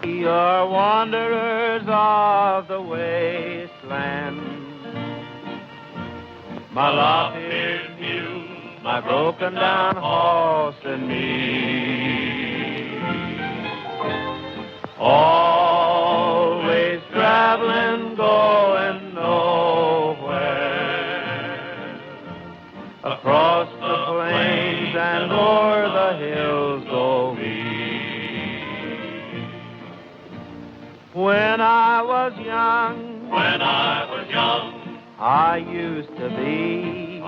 You're wanderers of the wasteland. My lop-eared mule, my broken down horse and me. Always traveling, going nowhere. Across the plains and o'er the hills go we. When I was young, I used to be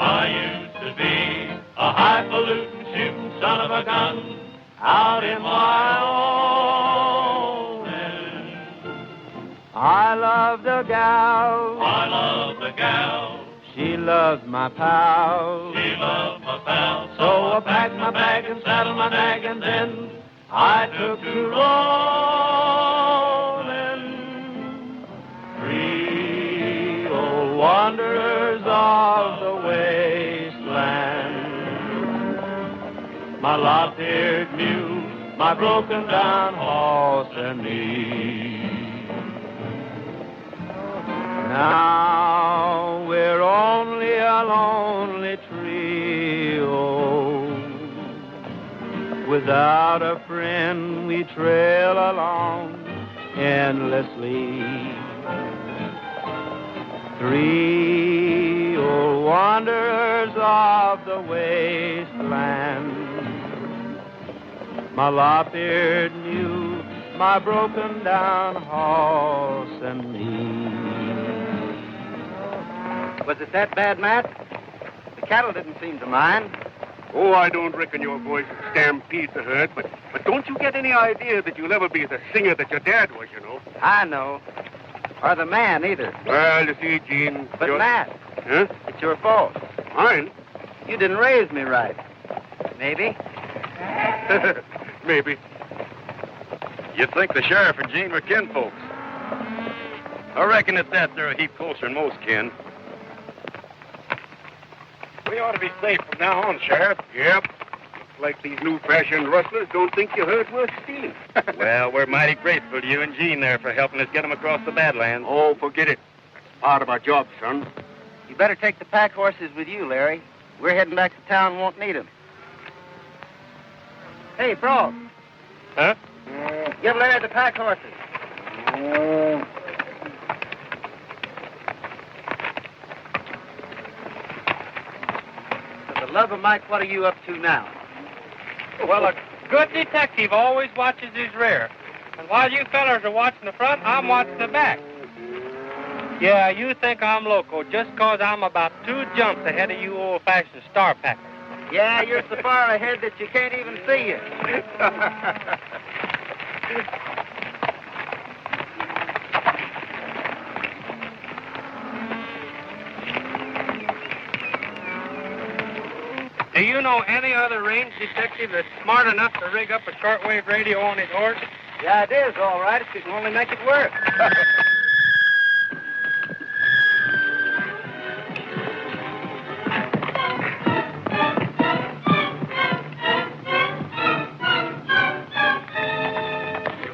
a highfalutin shooting son of a gun out in Wyoming. I loved a gal, she loved my pal, so I packed my bag and saddled my nag and then I took to rolling. Three old wanderers of the wasteland. My lop-eared mule, my broken down horse and me. Now we're only a lonely trio. Without a friend we trail along endlessly. Three old wanderers of the wasteland. My lop-eared mule, my broken down horse and me. Was it that bad, Matt? The cattle didn't seem to mind. Oh, I don't reckon your voice would stampede the herd, but don't you get any idea that you'll ever be the singer that your dad was, you know? I know. Or the man, either. Well, you see, Gene... But, Matt, huh? It's your fault. Mine? You didn't raise me right. Maybe. Maybe. You'd think the sheriff and Gene were kinfolks. I reckon at that they're a heap closer than most kin. We ought to be safe from now on, Sheriff. Yep. Looks like these new-fashioned rustlers don't think your herd's worth stealing. Well, we're mighty grateful to you and Gene there for helping us get them across the Badlands. Oh, forget it. That's part of our job, son. You better take the pack horses with you, Larry. We're heading back to town and won't need them. Hey, Frog. Huh? Give Larry the pack horses. For the love of Mike, what are you up to now? Well, a good detective always watches his rear. And while you fellers are watching the front, I'm watching the back. Yeah, you think I'm loco just 'cause I'm about 2 jumps ahead of you old-fashioned star packers. Yeah, you're so far ahead that you can't even see you. Do you know any other range detective that's smart enough to rig up a shortwave radio on his horse? The idea's all right if you can only make it work.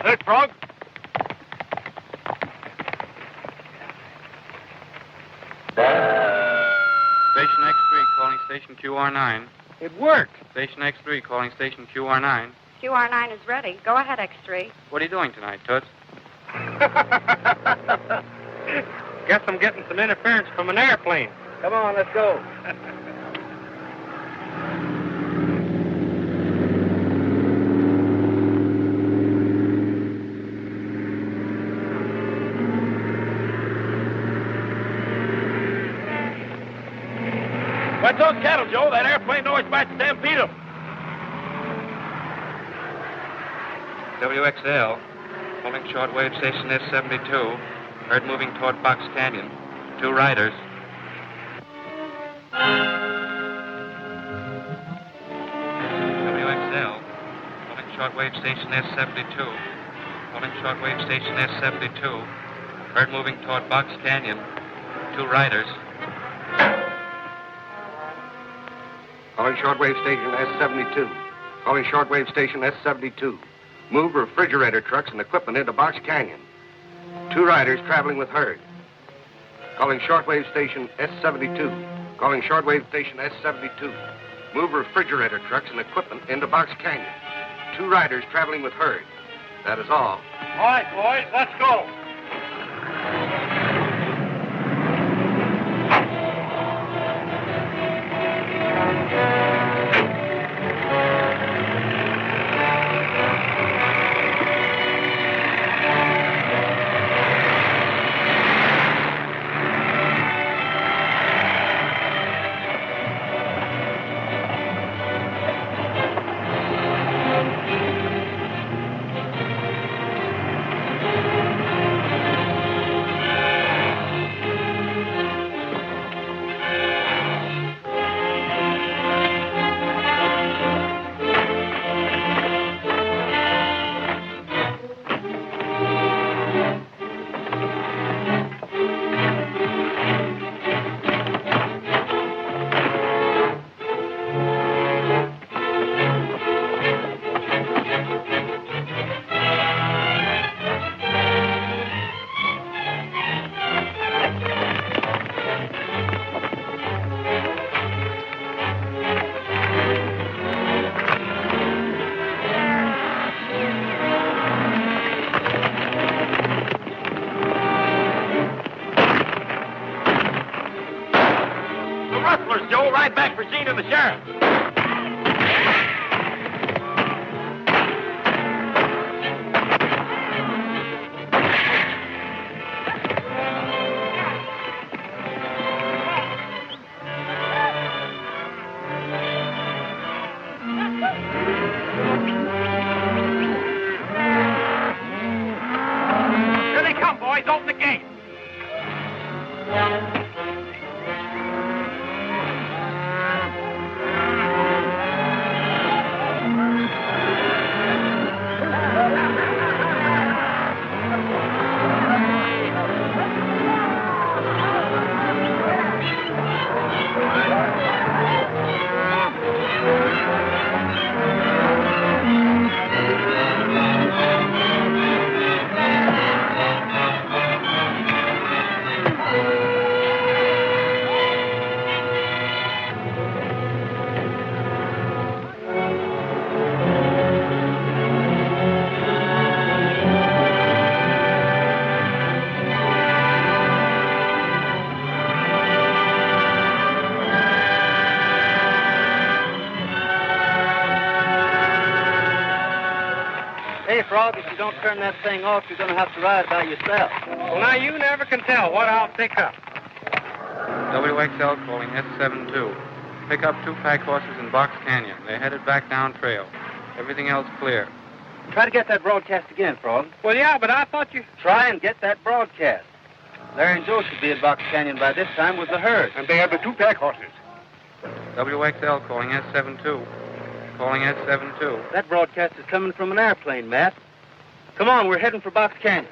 Hurt, Frog? Station X3 calling station QR9. It worked. Station X3 calling station QR9. QR9 is ready. Go ahead, X3. What are you doing tonight, Toots? Guess I'm getting some interference from an airplane. Come on, let's go. What's those cattle, Joe? That airplane noise might stampede them. WXL calling shortwave station S72. Herd moving toward Box Canyon. 2 riders. WXL calling shortwave station S72. Calling shortwave station S72. Herd moving toward Box Canyon. 2 riders. Calling shortwave station S72. Calling shortwave station S72. Move refrigerator trucks and equipment into Box Canyon. 2 riders traveling with herd. Calling shortwave station S72. Calling shortwave station S72. Move refrigerator trucks and equipment into Box Canyon. 2 riders traveling with herd. That is all. All right, boys, let's go. Right back for Gene and the sheriff. Here they come, boys. Open the gate. Hey, Frog, if you don't turn that thing off, you're going to have to ride by yourself. Well, now you never can tell what I'll pick up. WXL calling S72. Pick up 2 pack horses in Box Canyon. They're headed back down trail. Everything else clear. Try to get that broadcast again, Frog. Well, yeah, but I thought you... Try and get that broadcast. Larry and Joe should be at Box Canyon by this time with the herd. And they have the 2 pack horses. WXL calling S72. Calling S72. That broadcast is coming from an airplane, Matt. Come on, we're heading for Box Canyon.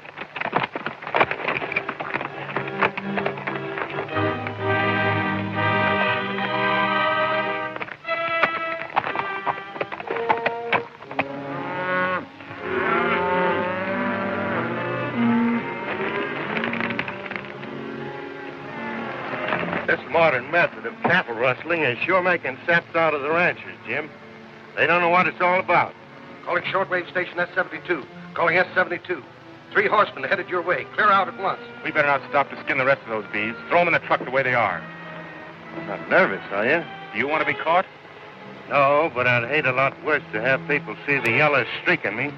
This modern method of cattle rustling is sure making sense out of the ranchers, Jim. They don't know what it's all about. Calling shortwave station S72. Calling S72. 3 horsemen headed your way. Clear out at once. We better not stop to skin the rest of those beeves. Throw them in the truck the way they are. Not nervous, are you? Do you want to be caught? No, but I'd hate a lot worse to have people see the yellow streak in me.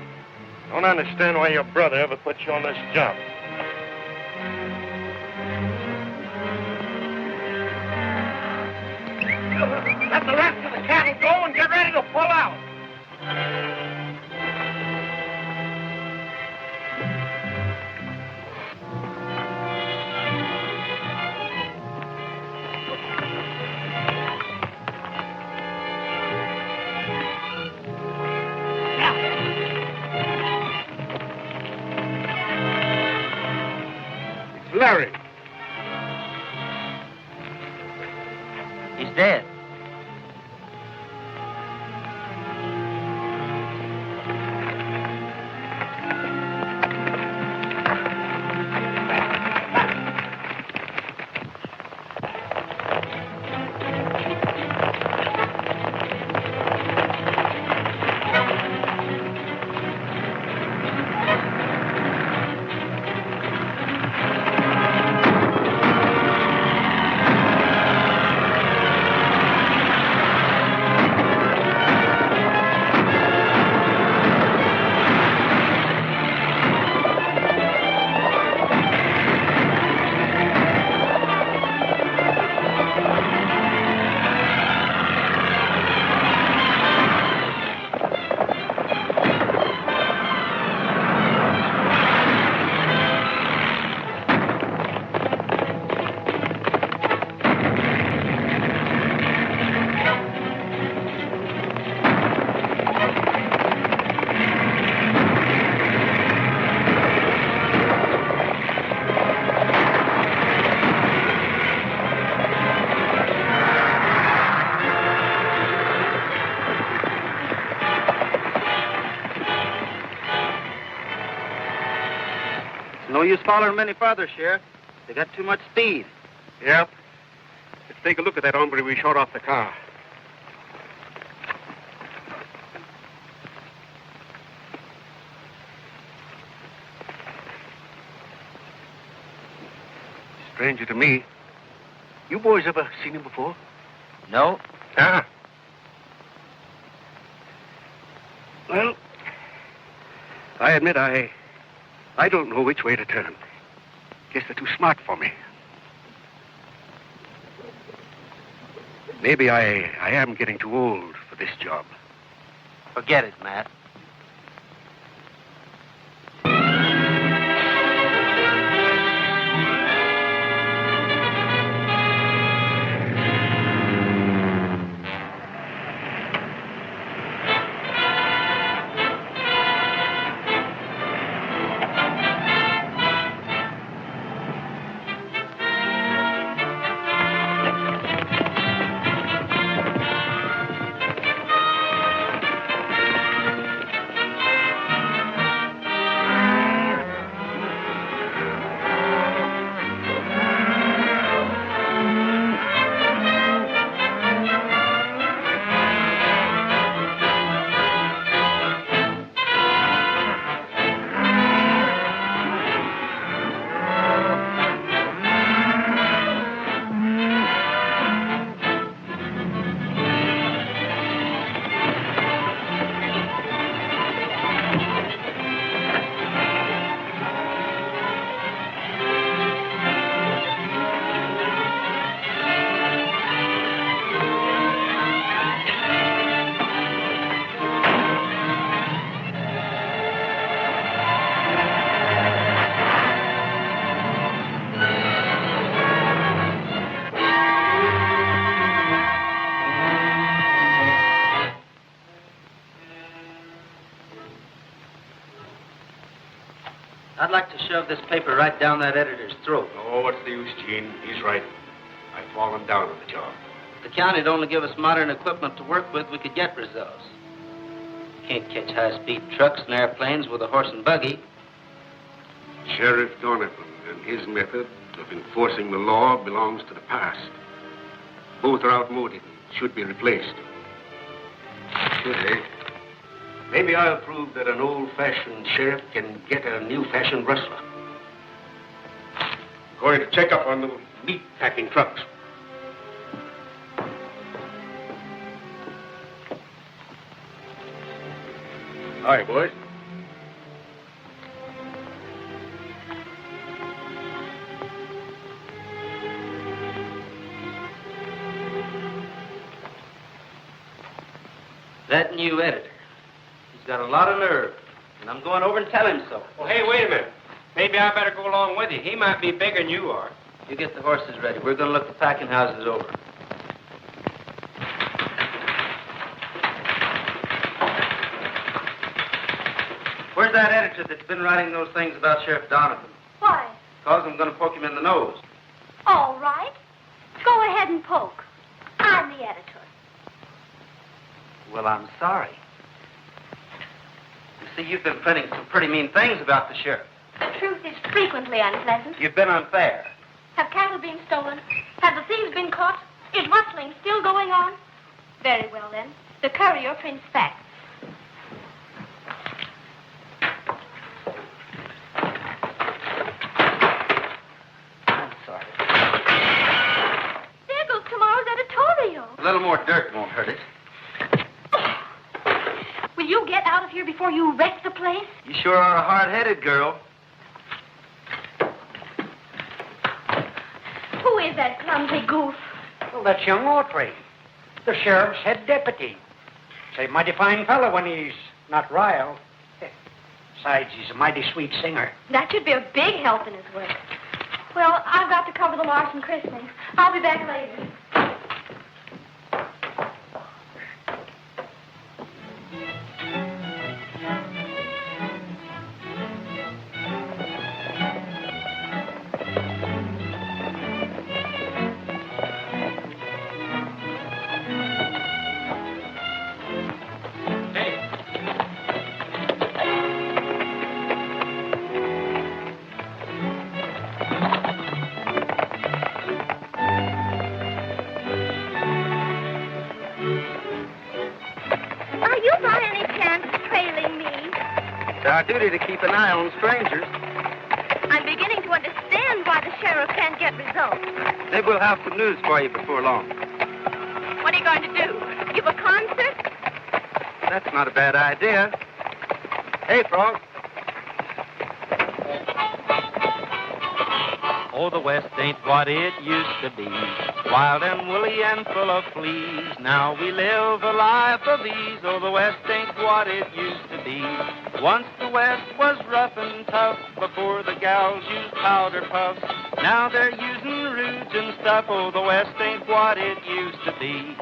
Don't understand why your brother ever put you on this job. Let the rest of the cattle go and get ready to pull out. It's Larry. He's dead. No use following them any farther, Sheriff. They got too much speed. Yep. Let's take a look at that hombre we shot off the car. Stranger to me. You boys ever seen him before? No. Ah. Well, I admit I don't know which way to turn. Guess they're too smart for me. Maybe I am getting too old for this job. Forget it, Matt. I'd like to shove this paper right down that editor's throat. Oh, what's the use, Gene? He's right. I've fallen down on the job. If the county'd only give us modern equipment to work with, we could get results. Can't catch high-speed trucks and airplanes with a horse and buggy. Sheriff Doniphon and his method of enforcing the law belongs to the past. Both are outmoded and should be replaced. Should they? Maybe I'll prove that an old-fashioned sheriff can get a new-fashioned rustler. Going to check up on the meat-packing trucks. Hi, boys. That new editor. He's got a lot of nerve, and I'm going over and tell him so. Well, hey, wait a minute. Maybe I better go along with you. He might be bigger than you are. You get the horses ready. We're going to look the packing houses over. Where's that editor that's been writing those things about Sheriff Doniphon? Why? Because I'm going to poke him in the nose. All right. Go ahead and poke. I'm the editor. Well, I'm sorry. You see, you've been printing some pretty mean things about the sheriff. The truth is frequently unpleasant. You've been unfair. Have cattle been stolen? Have the thieves been caught? Is rustling still going on? Very well, then. The Courier prints facts. I'm sorry. There goes tomorrow's editorial. A little more dirt won't hurt it. Will you get out of here before you wreck the place? You sure are a hard-headed girl. Who is that clumsy goof? Well, that's young Autry, the sheriff's head deputy. Say, mighty fine fellow when he's not riled. Besides, he's a mighty sweet singer. That should be a big help in his work. Well, I've got to cover the Larson christening. I'll be back later. It's our duty to keep an eye on strangers. I'm beginning to understand why the sheriff can't get results. Maybe we'll have some news for you before long. What are you going to do? Give a concert? That's not a bad idea. Hey, Frog. Oh, the West ain't what it used to be. Wild and woolly and full of fleas. Now we live a life of ease. Oh, the West ain't what it used to be. Once the West was rough and tough before the gals used powder puffs. Now they're using rouge and stuff. Oh, the West ain't what it used to be.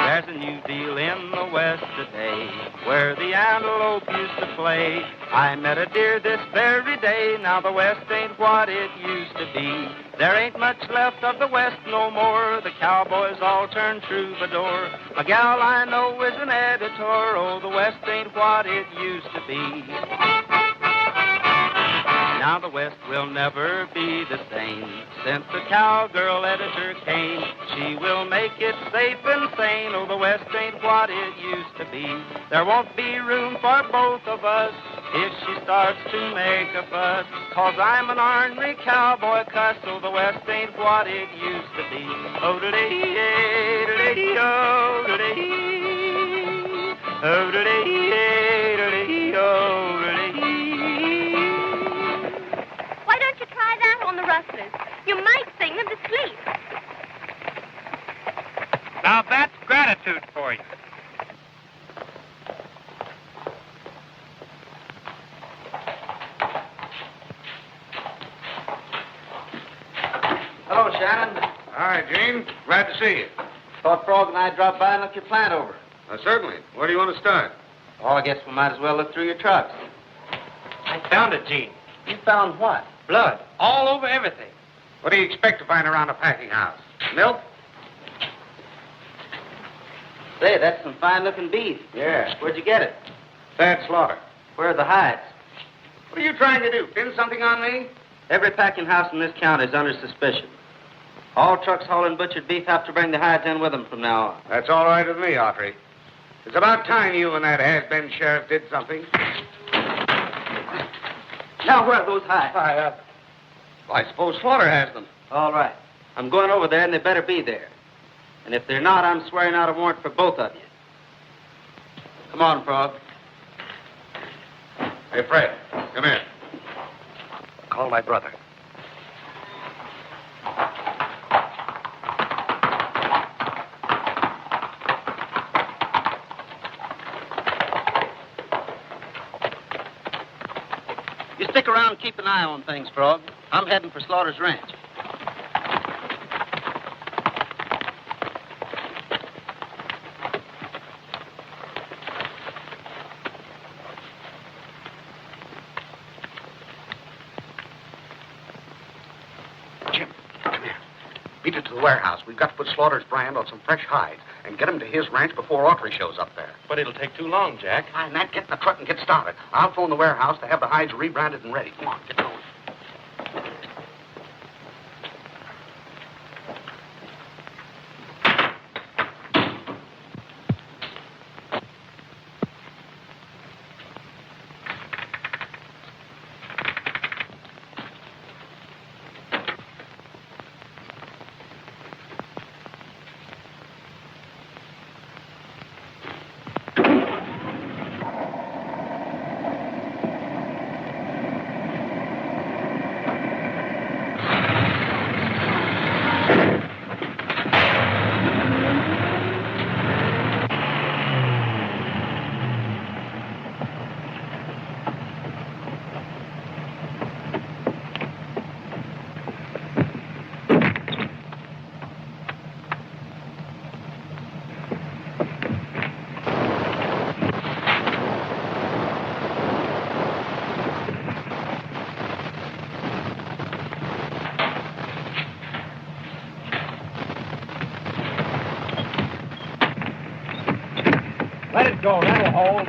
There's a new deal in the West today where the antelope used to play. I met a deer this very day. Now the West ain't what it used to be. There ain't much left of the West no more. The cowboys all turned troubadour. A gal I know is an editor. Oh, the West ain't what it used to be. Now the West will never be the same since the cowgirl editor came. She will make it safe and sane. Oh, the West ain't what it used to be. There won't be room for both of us if she starts to make a fuss. 'Cause I'm an ornery cowboy cuss. Oh, the West ain't what it used to be. Oh, da-dee-yay, da-dee-oh, da-dee. Oh, da-dee-yay, da-dee-oh, da-dee. Why don't you try that on the rustlers? You might sing them to sleep. Now that's gratitude for you. Hello, Shannon. Hi, Gene. Glad to see you. Thought Frog and I dropped by and look your plant over. Certainly. Where do you want to start? Oh, I guess we might as well look through your trucks. I found it, Gene. You found what? Blood. All over everything. What do you expect to find around a packing house? Milk? Say, that's some fine-looking beef. Yeah. Where'd you get it? Bad slaughter. Where are the hides? What are you trying to do? Pin something on me? Every packing house in this county is under suspicion. All trucks hauling butchered beef have to bring the hides in with them from now on. That's all right with me, Autry. It's about time you and that has-been sheriff did something. Now, where are those hides? Well, I suppose Slaughter has them. All right. I'm going over there, and they better be there. And if they're not, I'm swearing out a warrant for both of you. Come on, Frog. Hey, Fred, come here. Call my brother. You stick around and keep an eye on things, Frog. I'm heading for Slaughter's ranch. Jim, come here. Beat it to the warehouse. We've got to put Slaughter's brand on some fresh hides and get him to his ranch before Autry shows up there. But it'll take too long, Jack. Fine, Nat, get in the truck and get started. I'll phone the warehouse to have the hides rebranded and ready. Come on, get going. Let it go. That'll hold.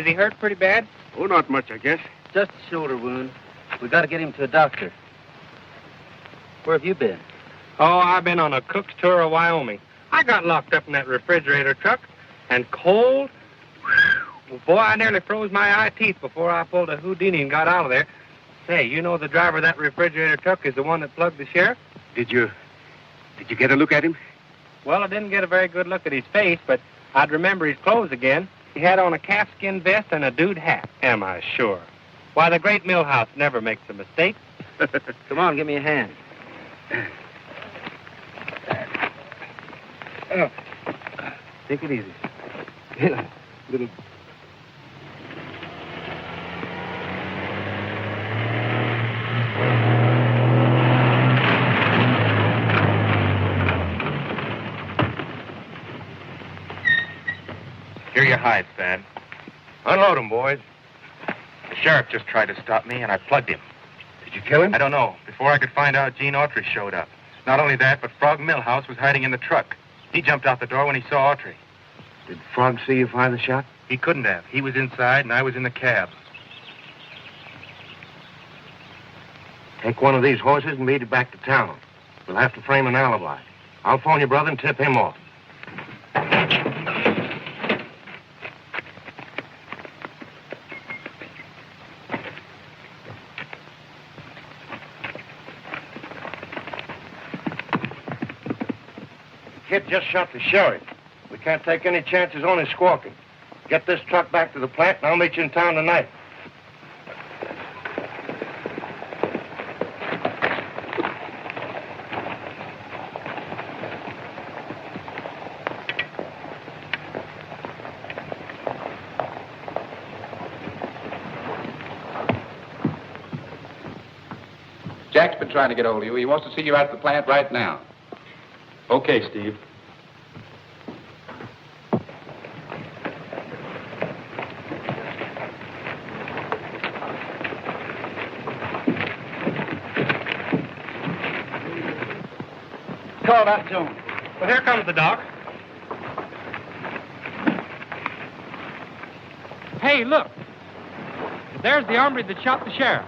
Is he hurt pretty bad? Oh, not much, I guess. Just a shoulder wound. We got to get him to a doctor. Where have you been? Oh, I've been on a cook's tour of Wyoming. I got locked up in that refrigerator truck, and cold. Well, boy, I nearly froze my eye teeth before I pulled a Houdini and got out of there. Say, you know the driver of that refrigerator truck is the one that plugged the sheriff? Did you get a look at him? Well, I didn't get a very good look at his face, but I'd remember his clothes again. He had on a calfskin vest and a dude hat. Am I sure? Why, the great Millhouse never makes a mistake. Come on, give me a hand. Oh. Take it easy. Little. Here you hide, Thad. Unload him, boys. The sheriff just tried to stop me, and I plugged him. Did you kill him? I don't know. Before I could find out, Gene Autry showed up. Not only that, but Frog Millhouse was hiding in the truck. He jumped out the door when he saw Autry. Did Frog see you fire the shot? He couldn't have. He was inside, and I was in the cab. Take one of these horses and beat it back to town. We'll have to frame an alibi. I'll phone your brother and tip him off. Kid just shot the sheriff. We can't take any chances on his squawking. Get this truck back to the plant, and I'll meet you in town tonight. Jack's been trying to get hold of you. He wants to see you out at the plant right now. Okay, Steve. Call that to him. Well, here comes the doc. Hey, look. There's the hombre that shot the sheriff.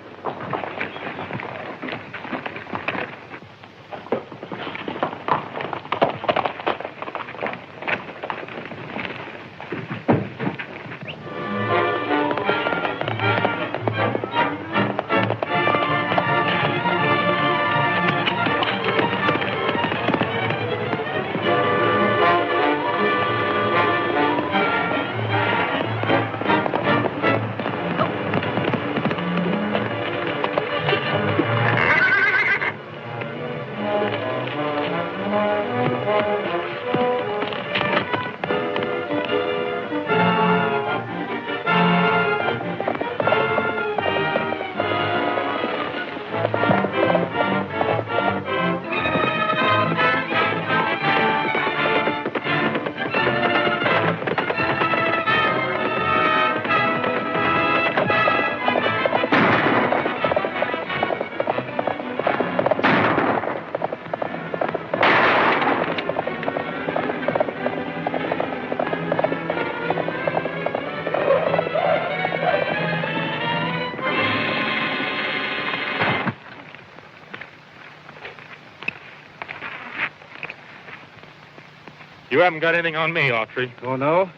You haven't got anything on me, Autry. Oh, no?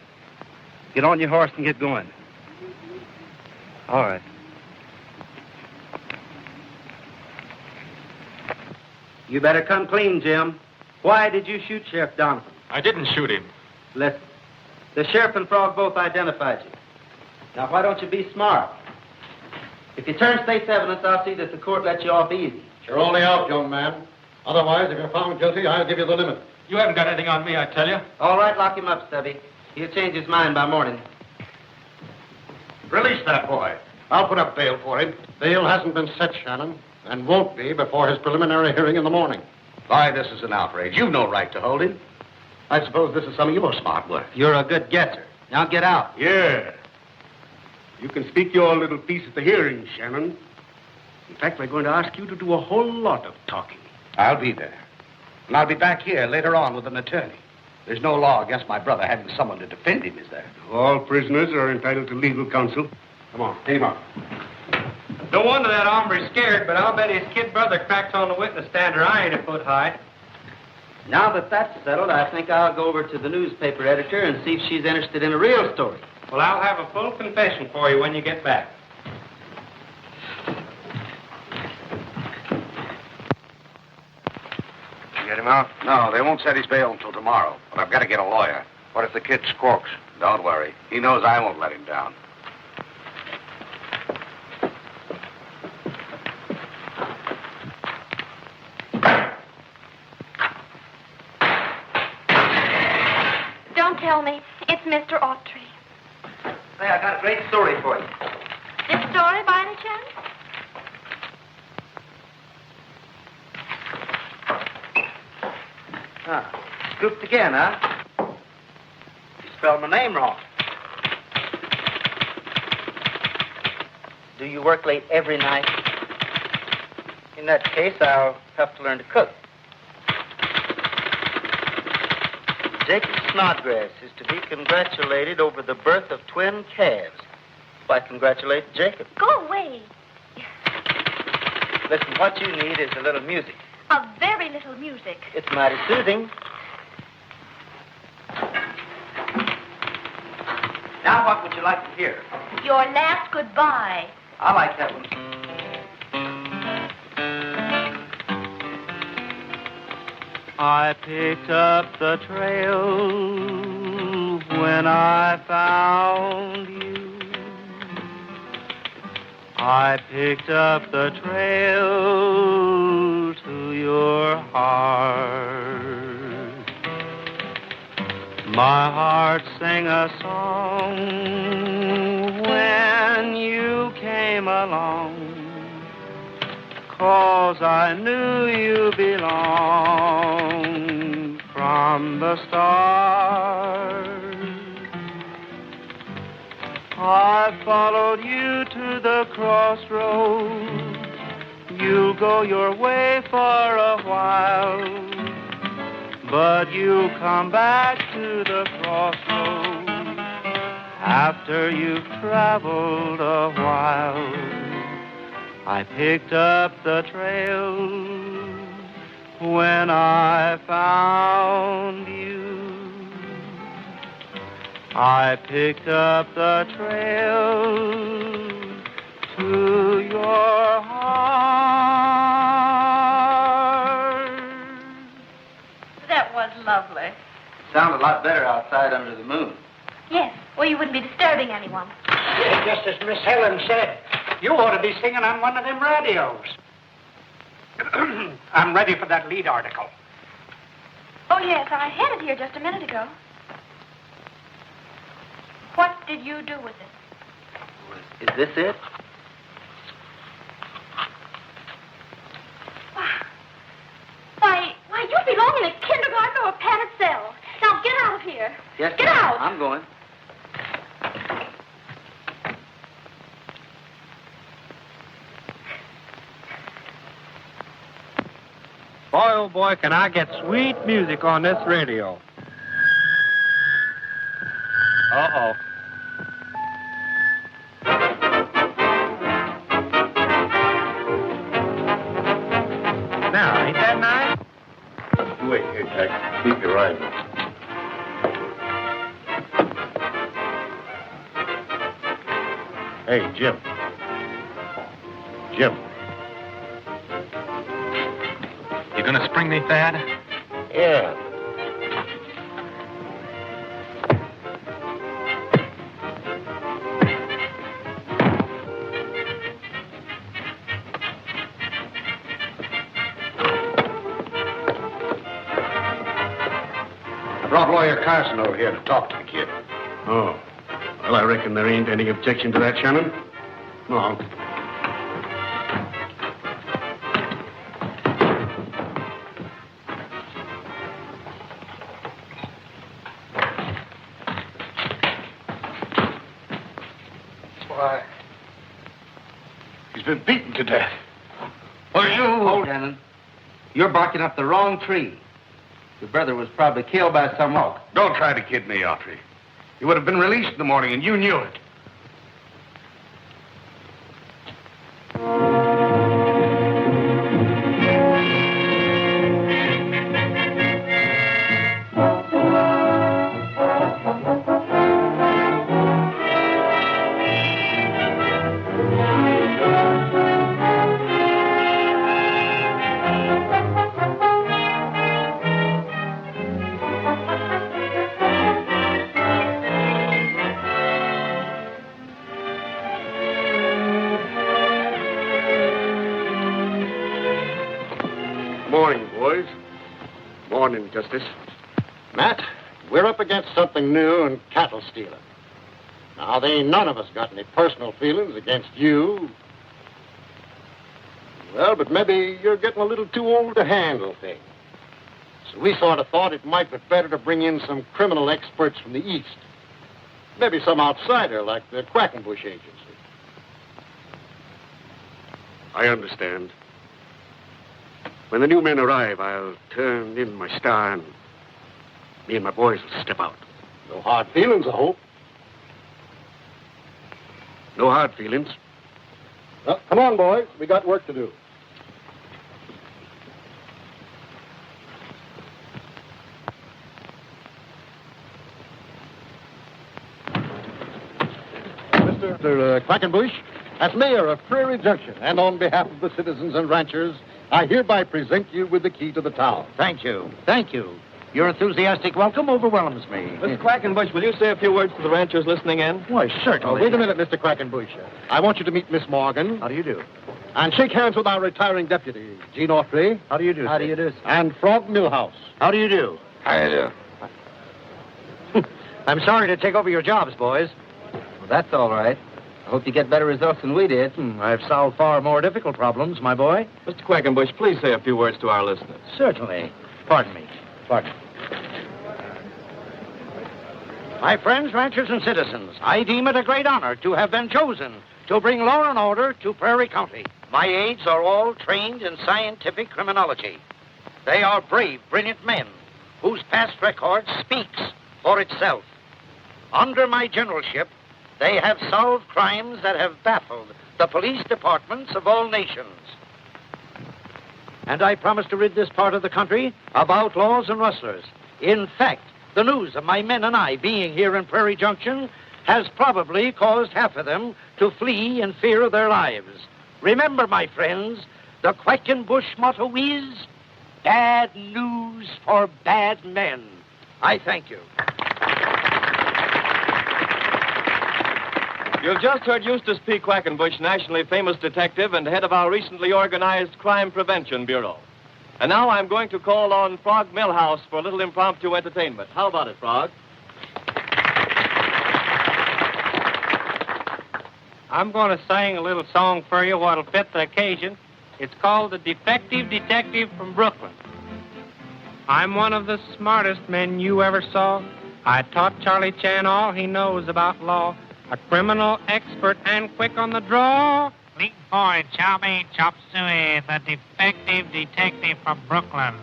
Get on your horse and get going. All right. You better come clean, Jim. Why did you shoot Sheriff Doniphon? I didn't shoot him. Listen. The sheriff and Frog both identified you. Now, why don't you be smart? If you turn state's evidence, I'll see that the court lets you off easy. You're only out, young man. Otherwise, if you're found guilty, I'll give you the limit. You haven't got anything on me, I tell you. All right, lock him up, Stubby. He'll change his mind by morning. Release that boy. I'll put up bail for him. Bail hasn't been set, Shannon, and won't be before his preliminary hearing in the morning. Why, this is an outrage. You've no right to hold him. I suppose this is some of your smart work. You're a good guesser. Now get out. Yeah. You can speak your little piece at the hearing, Shannon. In fact, we're going to ask you to do a whole lot of talking. I'll be there. And I'll be back here later on with an attorney. There's no law against my brother having someone to defend him, is there? All prisoners are entitled to legal counsel. Come on, take him out. No wonder that hombre's scared, but I'll bet his kid brother cracks on the witness stand or I ain't a foot high. Now that that's settled, I think I'll go over to the newspaper editor and see if she's interested in a real story. Well, I'll have a full confession for you when you get back. You get him out? No, they won't set his bail until tomorrow. But I've got to get a lawyer. What if the kid squawks? Don't worry. He knows I won't let him down. Don't tell me. It's Mr. Autry. Hey, I got a great story for you. This story, by any chance? Scooped again, huh? You spelled my name wrong. Do you work late every night? In that case, I'll have to learn to cook. Jacob Snodgrass is to be congratulated over the birth of twin calves. Why congratulate Jacob? Go away. Listen, what you need is a little music. A very little music. It's mighty soothing. Now, what would you like to hear? Your last goodbye. I like that one. I picked up the trail when I found you. I picked up the trail to your heart. My heart sang a song when you came along, 'cause I knew you belonged from the start. I followed you to the crossroads. You'll go your way for a while, but you'll come back to the crossroads after you've traveled a while. I picked up the trail when I found you. I picked up the trail to your heart. That was lovely. Sounded a lot better outside under the moon. Yes, or you wouldn't be disturbing anyone. Yeah, just as Miss Helen said, you ought to be singing on one of them radios. I'm ready for that lead article. Oh, yes, I had it here just a minute ago. What did you do with it? Is this it? Why, you belong in a kindergarten or a padded cell. Now, get out of here. Yes, Get ma'am. out. I'm going. Boy, oh boy, can I get sweet music on this radio. Uh-oh. Now, ain't that nice? You wait here, Jack. Keep your rifle. Hey, Jim. Jim. You gonna spring me, Thad? Yeah. I brought Lawyer Carson over here to talk to the kid. Oh. Well, I reckon there ain't any objection to that, Shannon. No. Why? He's been beaten to death. Hold, Shannon. You're barking up the wrong tree. Your brother was probably killed by some hawk. Don't try to kid me, Autry. He would have been released in the morning, and you knew it. Morning, boys. Morning, Justice. Matt, we're up against something new in cattle stealing. Now, they ain't none of us got any personal feelings against you. Well, but maybe you're getting a little too old to handle things. So we sort of thought it might be better to bring in some criminal experts from the East. Maybe some outsider like the Quackenbush Agency. I understand. When the new men arrive, I'll turn in my star and me and my boys will step out. No hard feelings, I hope. No hard feelings. Well, come on, boys. We got work to do. Mr. Quackenbush, as mayor of Prairie Junction, and on behalf of the citizens and ranchers, I hereby present you with the key to the town. Thank you. Thank you. Your enthusiastic welcome overwhelms me. Mr. Quackenbush, will you say a few words to the ranchers listening in? Why, certainly. Wait a minute, Mr. Quackenbush. I want you to meet Miss Morgan. How do you do? And shake hands with our retiring deputy, Gene Autry. How do you do, How do you do, sir? And Frog Millhouse. How do you do? How you do? I'm sorry to take over your jobs, boys. Well, that's all right. I hope you get better results than we did. I've solved far more difficult problems, my boy. Mr. Quackenbush, please say a few words to our listeners. Certainly. Pardon me. Pardon. My friends, ranchers, and citizens, I deem it a great honor to have been chosen to bring law and order to Prairie County. My aides are all trained in scientific criminology. They are brave, brilliant men whose past record speaks for itself. Under my generalship, they have solved crimes that have baffled the police departments of all nations. And I promise to rid this part of the country of outlaws and rustlers. In fact, the news of my men and I being here in Prairie Junction has probably caused half of them to flee in fear of their lives. Remember, my friends, the Quackenbush motto is, bad news for bad men. I thank you. You've just heard Eustace P. Quackenbush, nationally famous detective and head of our recently organized Crime Prevention Bureau. And now I'm going to call on Frog Millhouse for a little impromptu entertainment. How about it, Frog? I'm going to sing a little song for you what'll fit the occasion. It's called The Defective Detective from Brooklyn. I'm one of the smartest men you ever saw. I taught Charlie Chan all he knows about law. A criminal expert and quick on the draw. Leap boy, chow mein, chop suey, the defective detective from Brooklyn.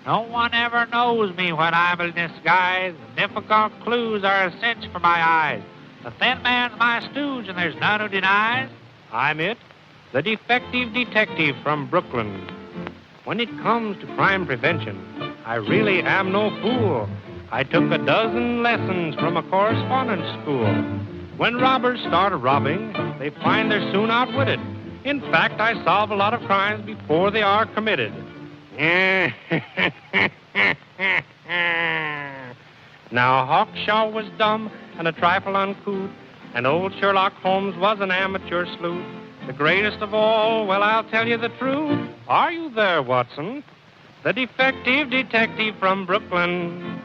No one ever knows me when I'm in disguise. Difficult clues are a cinch for my eyes. The thin man's my stooge, and there's none who denies. I'm it, the defective detective from Brooklyn. When it comes to crime prevention, I really am no fool. I took a dozen lessons from a correspondence school. When robbers start robbing, they find they're soon outwitted. In fact, I solve a lot of crimes before they are committed. Now, Hawkshaw was dumb and a trifle uncouth, and old Sherlock Holmes was an amateur sleuth. The greatest of all, well, I'll tell you the truth. Are you there, Watson? The defective detective from Brooklyn.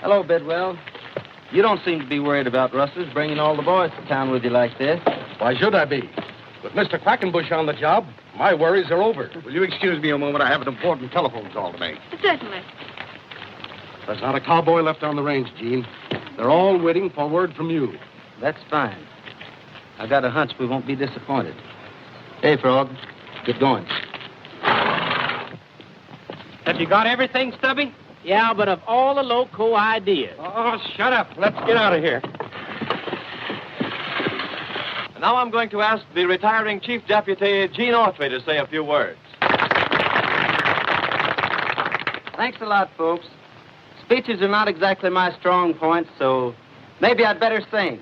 Hello, Bidwell. You don't seem to be worried about rustlers bringing all the boys to town with you like this. Why should I be? With Mr. Quackenbush on the job, my worries are over. Will you excuse me a moment? I have an important telephone call to make. Certainly. There's not a cowboy left on the range, Gene. They're all waiting for word from you. That's fine. I got a hunch we won't be disappointed. Hey, Frog, get going. Have you got everything, Stubby? Yeah, but of all the loco ideas. Oh, shut up. Let's get out of here. And now I'm going to ask the retiring Chief Deputy, Gene Autry, to say a few words. Thanks a lot, folks. Speeches are not exactly my strong point, so maybe I'd better sing.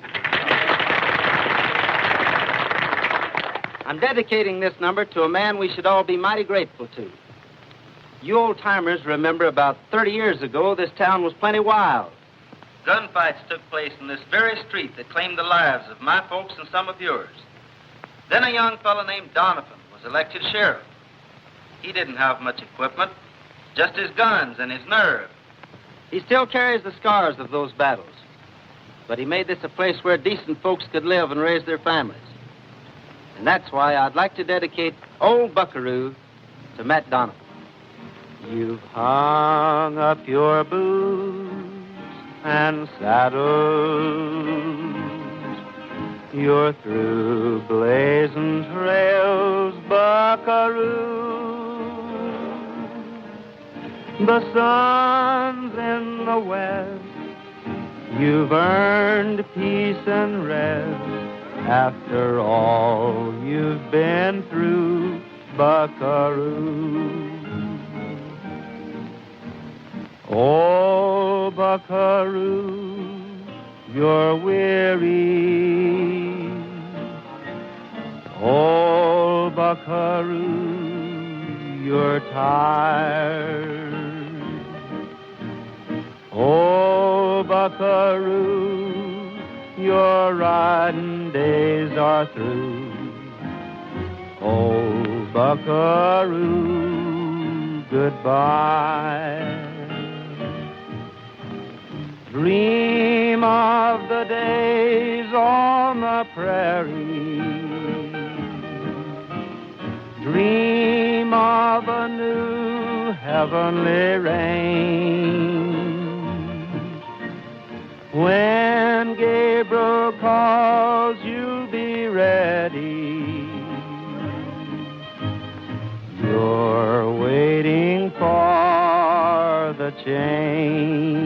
I'm dedicating this number to a man we should all be mighty grateful to. You old-timers remember about 30 years ago, this town was plenty wild. Gunfights took place in this very street that claimed the lives of my folks and some of yours. Then a young fellow named Doniphon was elected sheriff. He didn't have much equipment, just his guns and his nerve. He still carries the scars of those battles. But he made this a place where decent folks could live and raise their families. And that's why I'd like to dedicate Old Buckaroo to Matt Doniphon. You've hung up your boots and saddles. You're through blazing trails, Buckaroo. The sun's in the west. You've earned peace and rest after all you've been through, Buckaroo. Oh, Buckaroo, you're weary. Oh, Buckaroo, you're tired. Oh, Buckaroo, your riding days are through. Oh, Buckaroo, goodbye. Dream of the days on the prairie. Dream of a new heavenly rain. When Gabriel calls, you'll be ready. You're waiting for the change.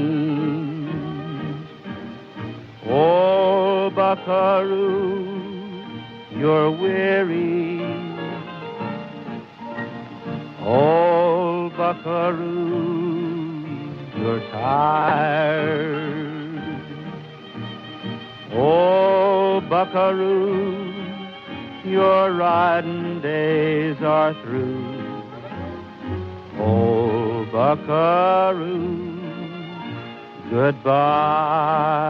Oh, Buckaroo, you're weary. Oh, Buckaroo, you're tired. Oh, Buckaroo, your riding days are through. Oh, Buckaroo, goodbye.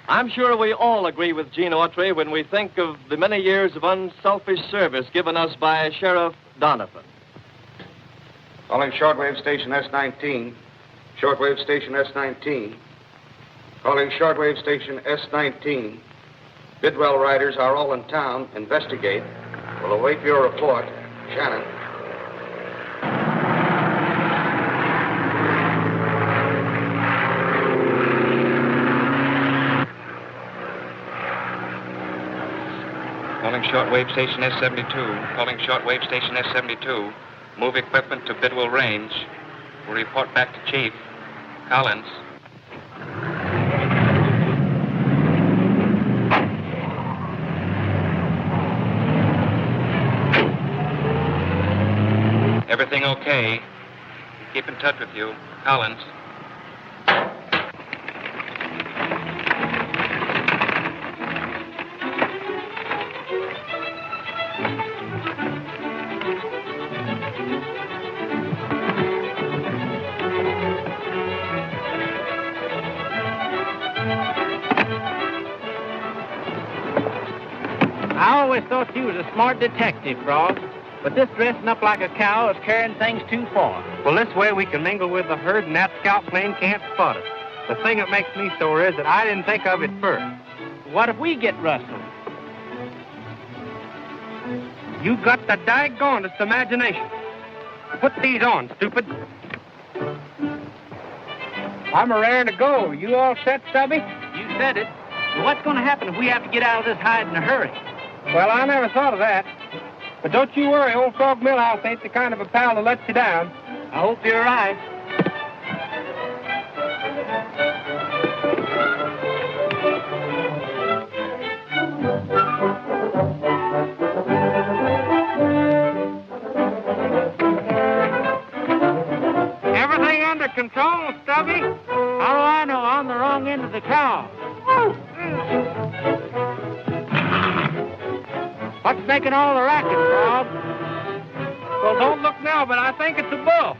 I'm sure we all agree with Gene Autry when we think of the many years of unselfish service given us by Sheriff Doniphon. Calling shortwave station S19. Shortwave station S19. Calling shortwave station S19. Bidwell riders are all in town. Investigate. We'll await your report. Shannon. Calling shortwave station S72. Calling shortwave station S72. Move equipment to Bidwell Range. We'll report back to Chief. Collins. Everything okay? Keep in touch with you. Collins. I always thought you was a smart detective, Frog. But this dressing up like a cow is carrying things too far. Well, this way we can mingle with the herd and that scout plane can't spot us. The thing that makes me sore is that I didn't think of it first. What if we get rustled? You got the daggonedest imagination. Put these on, stupid. I'm a raring to go. You all set, Stubby? You said it. But what's going to happen if we have to get out of this hide in a hurry? Well, I never thought of that. But don't you worry, old Frog Millhouse ain't the kind of a pal to let you down. I hope you're right. Everything under control, Stubby? How do I know? I'm the wrong end of the cow. What's making all the racket, Frog? Well, don't look now, but I think it's a bull.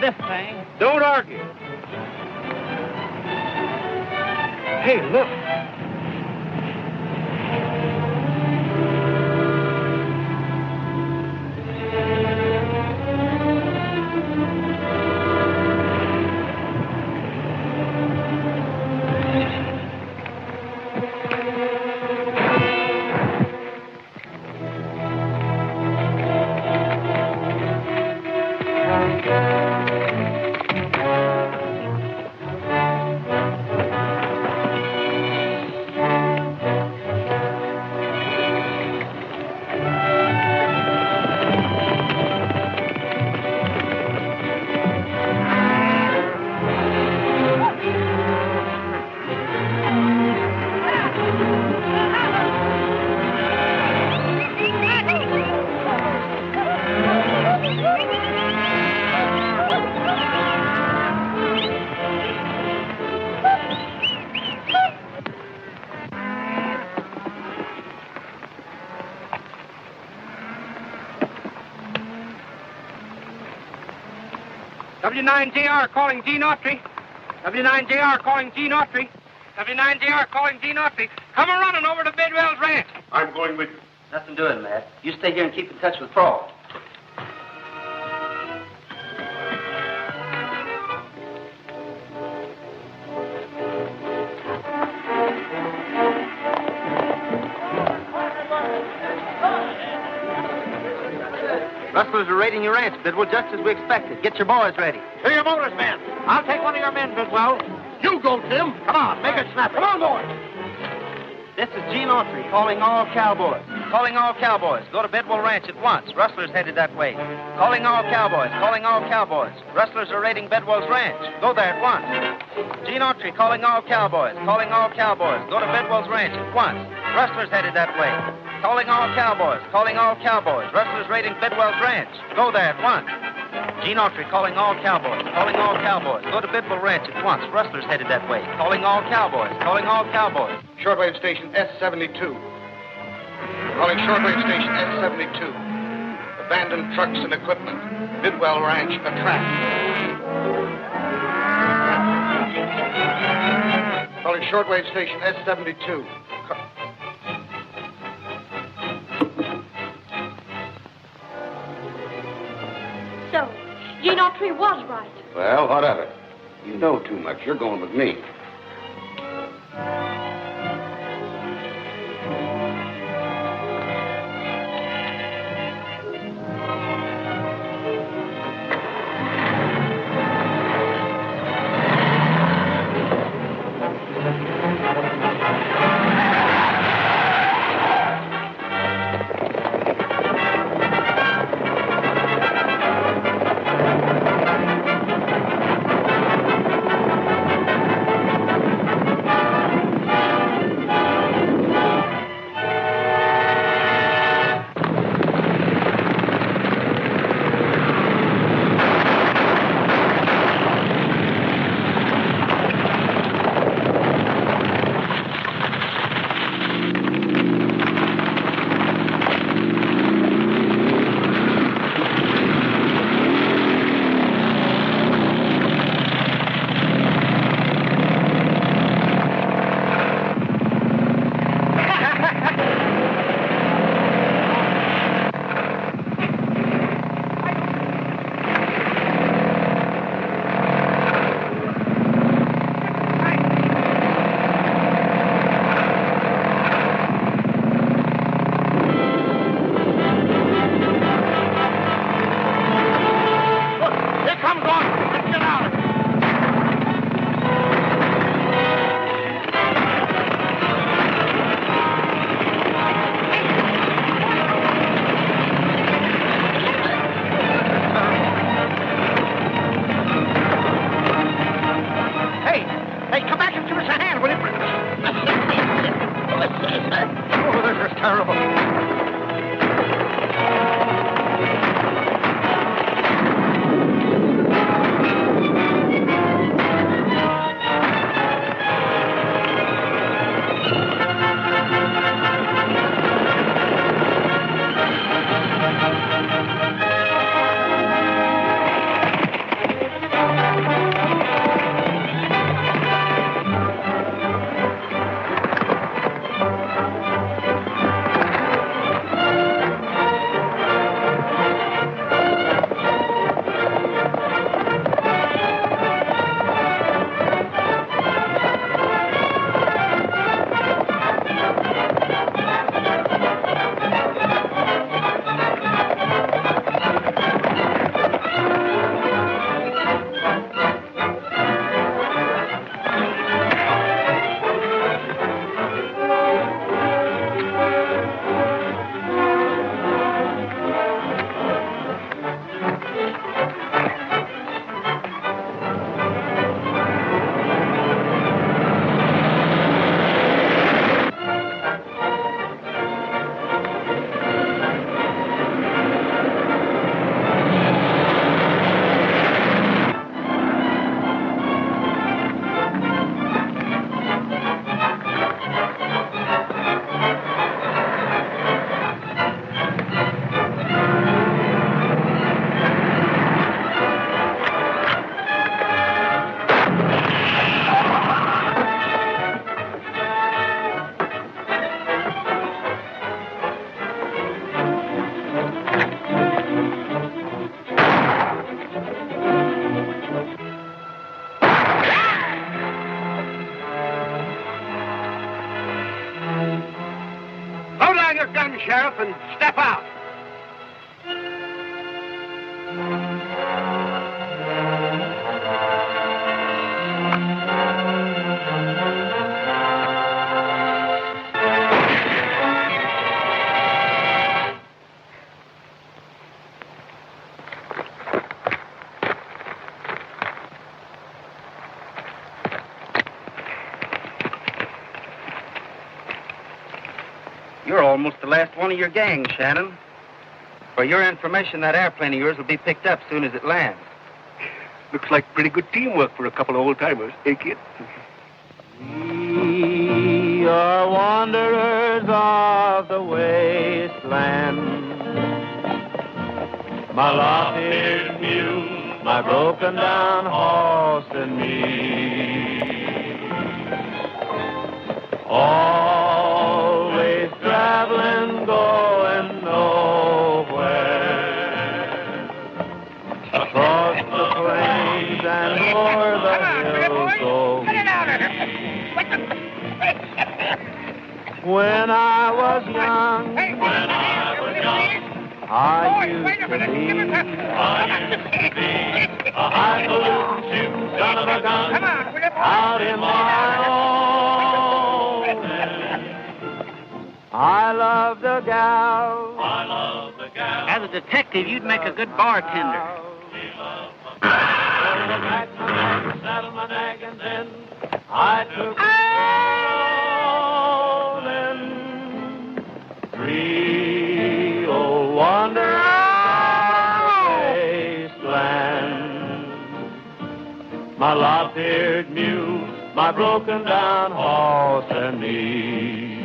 This thing. Don't argue. Hey, look. W9JR calling Gene Autry. W9JR calling Gene Autry. W9JR calling Gene Autry. Come a running over to Bidwell's ranch. I'm going with you. Nothing doing, Matt. You stay here and keep in touch with Frog. Rustlers are raiding your ranch, Bidwell, just as we expected. Get your boys ready. To your motors, men. I'll take one of your men, Bidwell. You go, Tim. Come on, make it snappy. Come on, boys. This is Gene Autry calling all cowboys. Calling all cowboys. Go to Bidwell Ranch at once. Rustlers headed that way. Calling all cowboys. Calling all cowboys. Rustlers are raiding Bidwell's ranch. Go there at once. Gene Autry calling all cowboys. Calling all cowboys. Go to Bidwell's ranch at once. Rustlers headed that way. Calling all cowboys. Calling all cowboys. Rustlers raiding Bidwell's ranch. Go there at once. Gene Autry calling all cowboys. Calling all cowboys. Go to Bidwell Ranch at once. Rustlers headed that way. Calling all cowboys. Calling all cowboys. Shortwave station S72. Calling shortwave station S72. Abandoned trucks and equipment. Bidwell Ranch attacked. Calling shortwave station S72. So, Gene Autry was right. Well, what of it? You know too much. You're going with me. weather's terrible. Sheriff, and step out. You're almost the last one of your gang, Shannon. For your information, that airplane of yours will be picked up soon as it lands. Looks like pretty good teamwork for a couple of old-timers, eh, kid? We are wanderers of the wasteland. My lop-eared mule, my broken-down horse, and me. Always traveling, going nowhere. Across the plains and o'er the hills go we. When I was young, I used to be a highfalutin shooting son of a gun out in my own. I love the gal. As a detective, you'd make a good bartender. I took three old wanderers wasteland. My lop-eared mule, my broken down horse, and me.